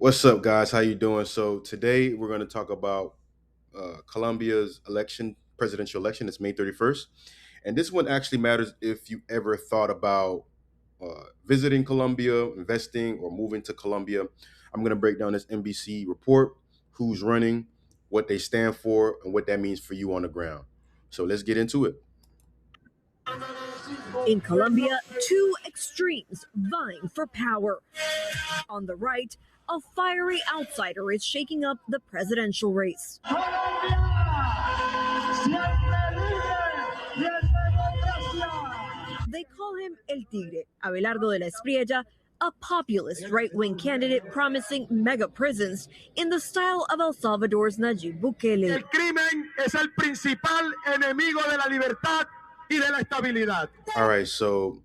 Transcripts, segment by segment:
What's up, guys? How you doing? So today we're going to talk about Colombia's election, presidential election. It's May 31st, and this one actually matters if you ever thought about visiting Colombia, investing, or moving to Colombia. I'm going to break down this NBC report, who's running, what they stand for, and what that means for you on the ground. So let's get into it. In Colombia, two extremes vying for power. On the right, a fiery outsider is shaking up the presidential race. They call him El Tigre, Abelardo de la Espriella, a populist right-wing candidate promising mega prisons in the style of El Salvador's Nayib Bukele. El crimen es el principal enemigo de la libertad y de la estabilidad. All right, so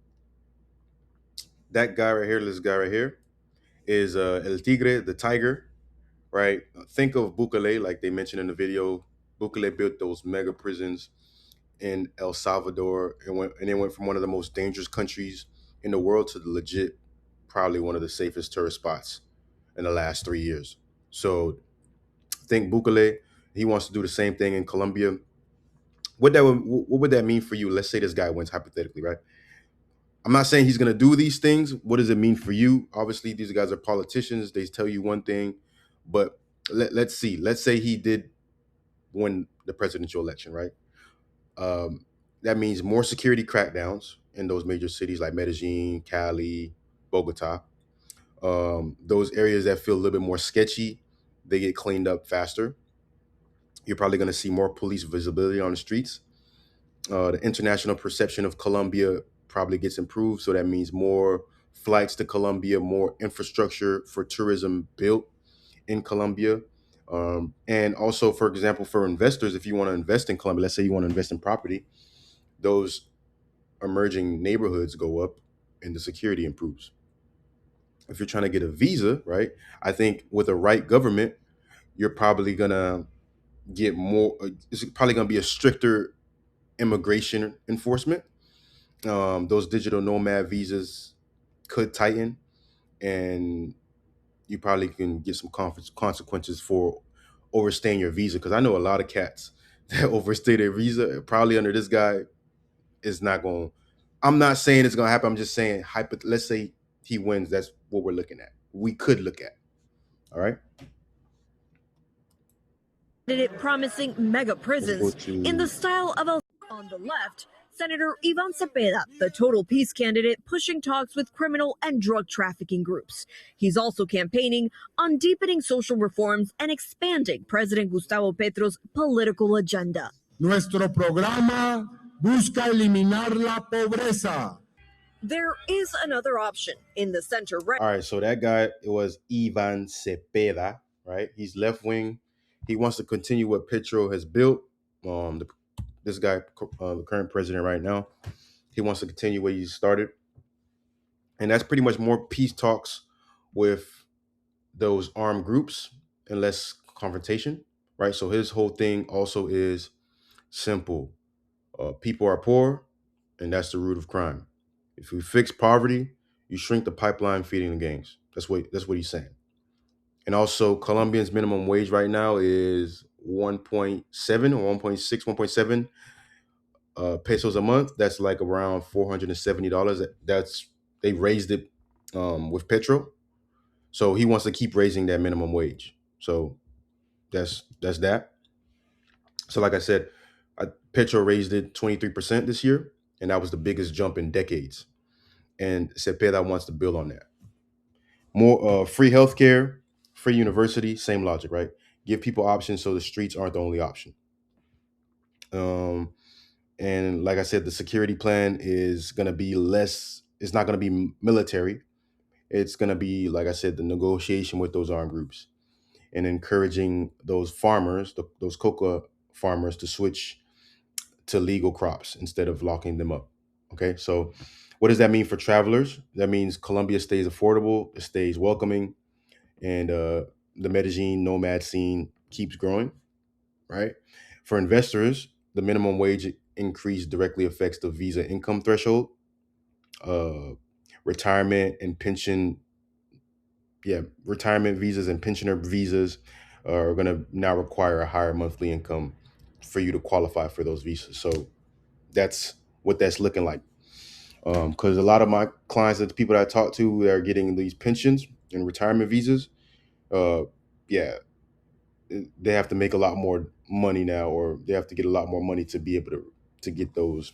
that guy right here, this guy right here, is El Tigre, the tiger, right? Think of Bukele, like they mentioned in the video. Bukele built those mega prisons in El Salvador and it went from one of the most dangerous countries in the world to the legit, probably one of the safest tourist spots in the last 3 years. So think Bukele, he wants to do the same thing in Colombia. What would that mean for you? Let's say this guy wins hypothetically, right? I'm not saying he's going to do these things. What does it mean for you? Obviously, these guys are politicians. They tell you one thing, but let's see. Let's say he did win the presidential election, right? Um, that means more security crackdowns in those major cities like Medellin, Cali, Bogota. Those areas that feel a little bit more sketchy, they get cleaned up faster. You're probably going to see more police visibility on the streets. The international perception of Colombia probably gets improved. So that means more flights to Colombia, more infrastructure for tourism built in Colombia. And also, for example, for investors, if you want to invest in Colombia, let's say you want to invest in property, those emerging neighborhoods go up and the security improves. If you're trying to get a visa, right, I think with the right government, you're probably going to get more, it's probably going to be a stricter immigration enforcement. Those digital nomad visas could tighten, and you probably can get some consequences for overstaying your visa. Because I know a lot of cats that overstay their visa. Probably under this guy is not going. I'm not saying it's going to happen. I'm just saying, let's say he wins. That's what we're looking at. We could look at. All right. Candidate promising mega prisons to in the style of El. On the left, Senator Ivan Cepeda, the total peace candidate pushing talks with criminal and drug trafficking groups. He's also campaigning on deepening social reforms and expanding President Gustavo Petro's political agenda. Nuestro programa busca eliminar la pobreza. There is another option in the center right. All right, so that guy, it was Ivan Cepeda, right? He's left wing. He wants to continue what Petro has built. This guy, the current president right now, he wants to continue what he started, and that's pretty much more peace talks with those armed groups and less confrontation, right? So his whole thing also is simple: people are poor, and that's the root of crime. If we fix poverty, you shrink the pipeline feeding the gangs. That's what he's saying. And also, Colombia's minimum wage right now is 1.7 or 1.6, 1.7 pesos a month. That's like around $470. They raised it with Petro, so he wants to keep raising that minimum wage. So that's that. So like I said, Petro raised it 23% this year, and that was the biggest jump in decades. And Cepeda wants to build on that. More free healthcare, free university, same logic, right? Give people options so the streets aren't the only option. And like I said, the security plan is going to be less, it's not going to be military. It's going to be, like I said, the negotiation with those armed groups and encouraging those farmers, those coca farmers, to switch to legal crops instead of locking them up. Okay, so what does that mean for travelers? That means Colombia stays affordable, it stays welcoming, and the Medellin nomad scene keeps growing, right? For investors, the minimum wage increase directly affects the visa income threshold, uh, retirement and pension yeah, retirement visas and pensioner visas are going to now require a higher monthly income for you to qualify for those visas. So that's what that's looking like. Because a lot of my clients, the people that I talk to, that are getting these pensions and retirement visas, uh, yeah, they have to make a lot more money now, or they have to get a lot more money to be able to get those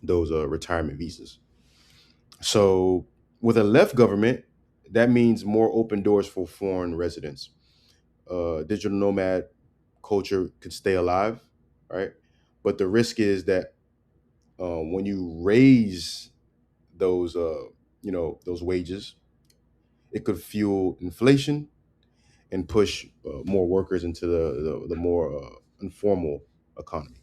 retirement visas. So with a left government, that means more open doors for foreign residents. Digital nomad culture could stay alive, right? But the risk is that when you raise those, those wages, it could fuel inflation and push more workers into the more informal economy.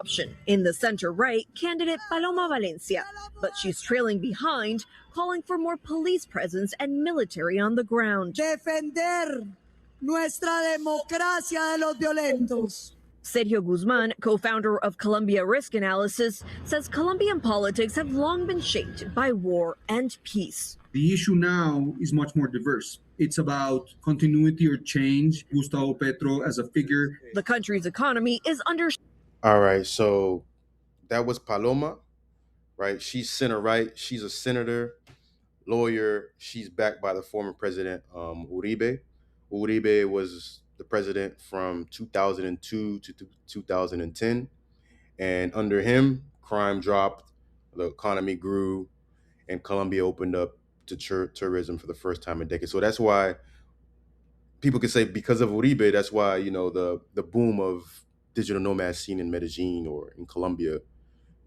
Option in the center right candidate Paloma Valencia, but she's trailing behind, calling for more police presence and military on the ground. Defender nuestra democracia de los violentos. Sergio Guzman, co founder of Colombia Risk Analysis, says Colombian politics have long been shaped by war and peace. The issue now is much more diverse. It's about continuity or change. Gustavo Petro as a figure. The country's economy is under. All right, so that was Paloma, right? She's center right. She's a senator, lawyer. She's backed by the former president Uribe. Uribe was the president from 2002 to 2010, and under him, crime dropped, the economy grew, and Colombia opened up to tourism for the first time in decades. So that's why people can say, because of Uribe, that's why the boom of digital nomad scene in Medellin or in Colombia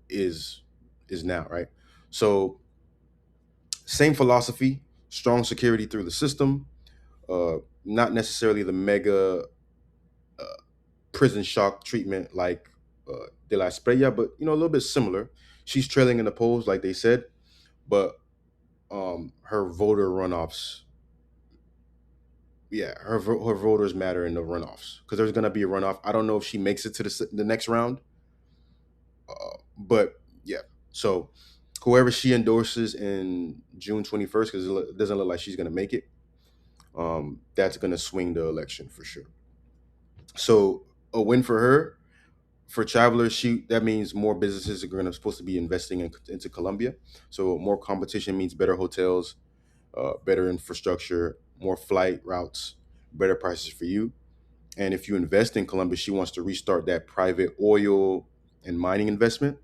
is now, right. So same philosophy, strong security through the system, not necessarily the mega uh, prison shock treatment like De La Esprella, but a little bit similar. She's trailing in the polls, like they said, but her voter runoffs, yeah, her voters matter in the runoffs, because there's going to be a runoff. I don't know if she makes it to the next round, but yeah. So whoever she endorses in June 21st, because it doesn't look like she's going to make it, that's going to swing the election for sure. So a win for her. For travelers, that means more businesses are going to supposed to be investing into Colombia. So more competition means better hotels, better infrastructure, more flight routes, better prices for you. And if you invest in Colombia, she wants to restart that private oil and mining investment,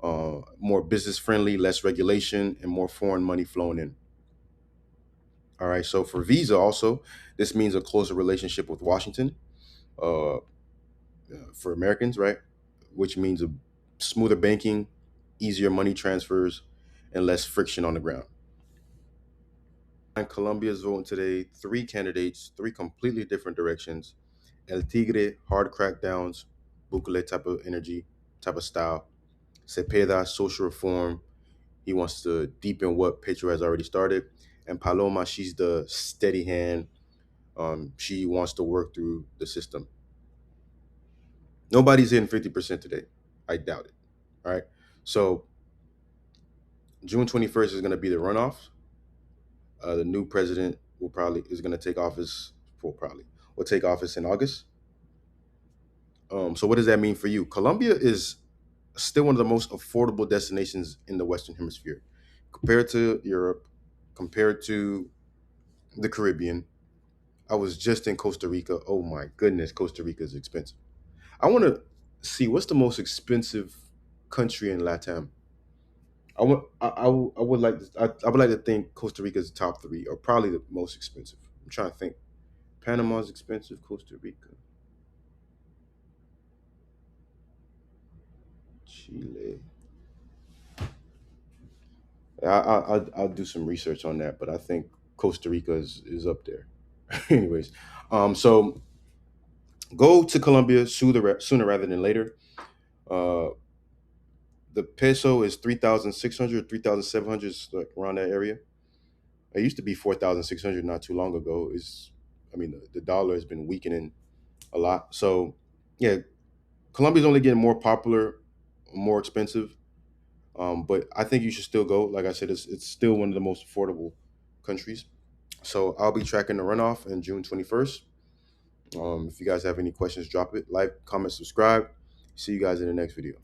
more business friendly, less regulation, and more foreign money flowing in. All right. So for visa, also, this means a closer relationship with Washington for Americans, right? Which means a smoother banking, easier money transfers, and less friction on the ground. And Colombia's voting today, three candidates, three completely different directions. El Tigre, hard crackdowns, Bukele type of energy, type of style. Cepeda, social reform. He wants to deepen what Petro has already started. And Paloma, she's the steady hand. She wants to work through the system. Nobody's hitting 50% today. I doubt it. All right. So June 21st is going to be the runoff. The new president is going to take office. Will take office in August. So what does that mean for you? Colombia is still one of the most affordable destinations in the Western Hemisphere, compared to Europe, compared to the Caribbean. I was just in Costa Rica. Oh my goodness, Costa Rica is expensive. I want to see what's the most expensive country in Latam. I would like to, I would like to think Costa Rica is top three, or probably the most expensive. I'm trying to think. Panama's expensive. Costa Rica, Chile. I'll do some research on that, but I think Costa Rica is up there. Anyways, so go to Colombia sooner rather than later. Uh, the peso is 3,600, 3,700, like around that area. It used to be 4,600 not too long ago. I mean, the dollar has been weakening a lot. So, yeah, Colombia's only getting more popular, more expensive. But I think you should still go. Like I said, it's still one of the most affordable countries. So I'll be tracking the runoff in June 21st. If you guys have any questions, drop it. Like, comment, subscribe. See you guys in the next video.